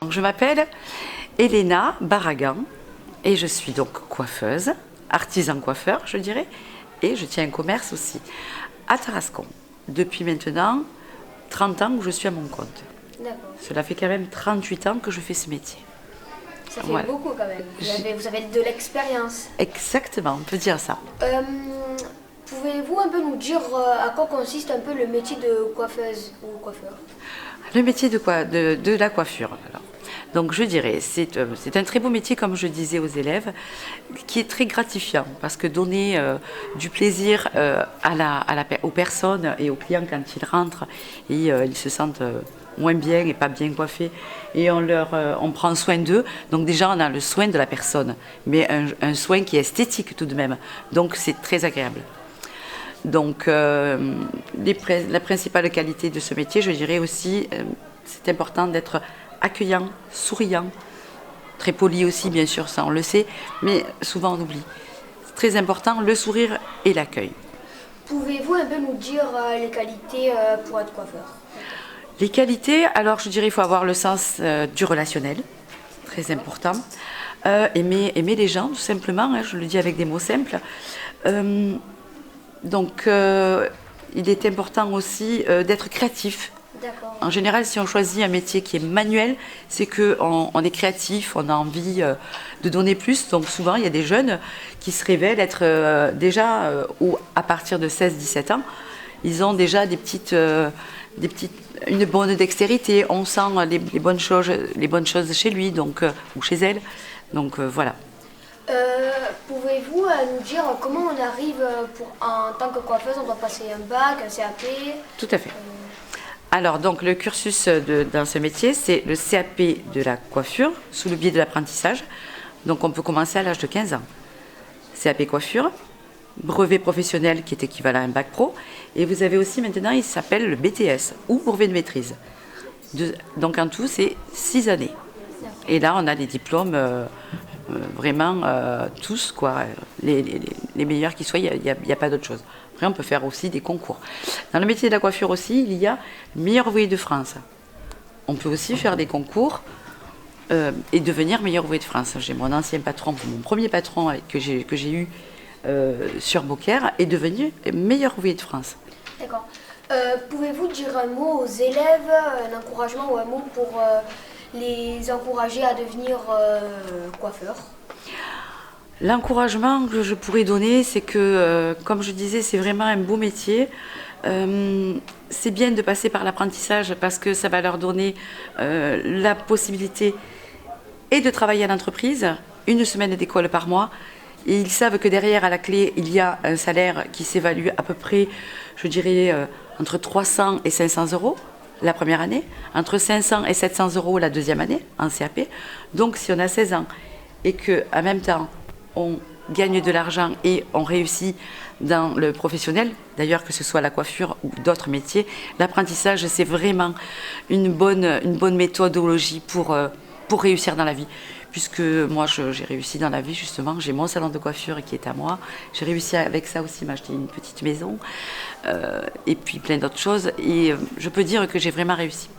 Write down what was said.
Donc, je m'appelle Elena Barragan et je suis donc coiffeuse, artisan coiffeur, je dirais, et je tiens un commerce aussi à Tarascon depuis maintenant 30 ans où je suis à mon compte. D'accord. Cela fait quand même 38 ans que je fais ce métier. Ça fait Voilà. beaucoup quand même. Vous avez de l'expérience. Exactement, on peut dire ça. Pouvez-vous un peu nous dire à quoi consiste un peu le métier de coiffeuse ou coiffeur? Le métier de quoi? De la coiffure. Alors. Donc je dirais, c'est un très beau métier, comme je disais aux élèves, qui est très gratifiant parce que donner du plaisir aux personnes et aux clients quand ils rentrent et ils se sentent moins bien et pas bien coiffés et on prend soin d'eux. Donc déjà on a le soin de la personne, mais un soin qui est esthétique tout de même. Donc c'est très agréable. Donc, la principale qualité de ce métier, je dirais aussi, c'est important d'être accueillant, souriant, très poli aussi, bien sûr, ça on le sait, mais souvent on oublie. C'est très important, le sourire et l'accueil. Pouvez-vous un peu nous dire les qualités pour être coiffeur? Les qualités, alors je dirais il faut avoir le sens du relationnel, très important. Aimer les gens, tout simplement, hein, je le dis avec des mots simples. Donc, il est important aussi d'être créatif. D'accord. En général, si on choisit un métier qui est manuel, c'est qu'on est créatif, on a envie de donner plus. Donc souvent, il y a des jeunes qui se révèlent être à partir de 16-17 ans, ils ont déjà une bonne dextérité. On sent les bonnes choses chez lui ou chez elle. Donc voilà. Pouvez-vous nous dire comment on arrive en tant que coiffeuse, on doit passer un bac, un CAP? Tout à fait. Alors, donc, le cursus dans ce métier, c'est le CAP de la coiffure, sous le biais de l'apprentissage. Donc, on peut commencer à l'âge de 15 ans. CAP coiffure, brevet professionnel qui est équivalent à un bac pro. Et vous avez aussi maintenant, il s'appelle le BTS, ou brevet de maîtrise. Donc, en tout, c'est 6 années. Et là, on a des diplômes vraiment tous, quoi, les meilleurs qui soient, il n'y a pas d'autre chose. Après, on peut faire aussi des concours. Dans le métier de la coiffure aussi, il y a meilleur ouvrier de France. On peut aussi faire des concours et devenir meilleur ouvrier de France. J'ai mon ancien patron, mon premier patron que j'ai eu sur Beaucaire est devenu meilleur ouvrier de France. D'accord. Pouvez-vous dire un mot aux élèves, un encouragement ou un mot pour les encourager à devenir coiffeurs? L'encouragement que je pourrais donner, c'est que, comme je disais, c'est vraiment un beau métier. C'est bien de passer par l'apprentissage parce que ça va leur donner la possibilité et de travailler à l'entreprise, 1 semaine d'école par mois. Et ils savent que derrière, à la clé, il y a un salaire qui s'évalue à peu près, je dirais, entre 300 et 500 euros la première année, entre 500 et 700 euros la deuxième année en CAP. Donc, si on a 16 ans et qu'en même temps, on gagne de l'argent et on réussit dans le professionnel, d'ailleurs que ce soit la coiffure ou d'autres métiers, l'apprentissage c'est vraiment une bonne méthodologie pour réussir dans la vie. Puisque moi j'ai réussi dans la vie justement, j'ai mon salon de coiffure qui est à moi, j'ai réussi avec ça aussi m'acheter une petite maison et puis plein d'autres choses et je peux dire que j'ai vraiment réussi.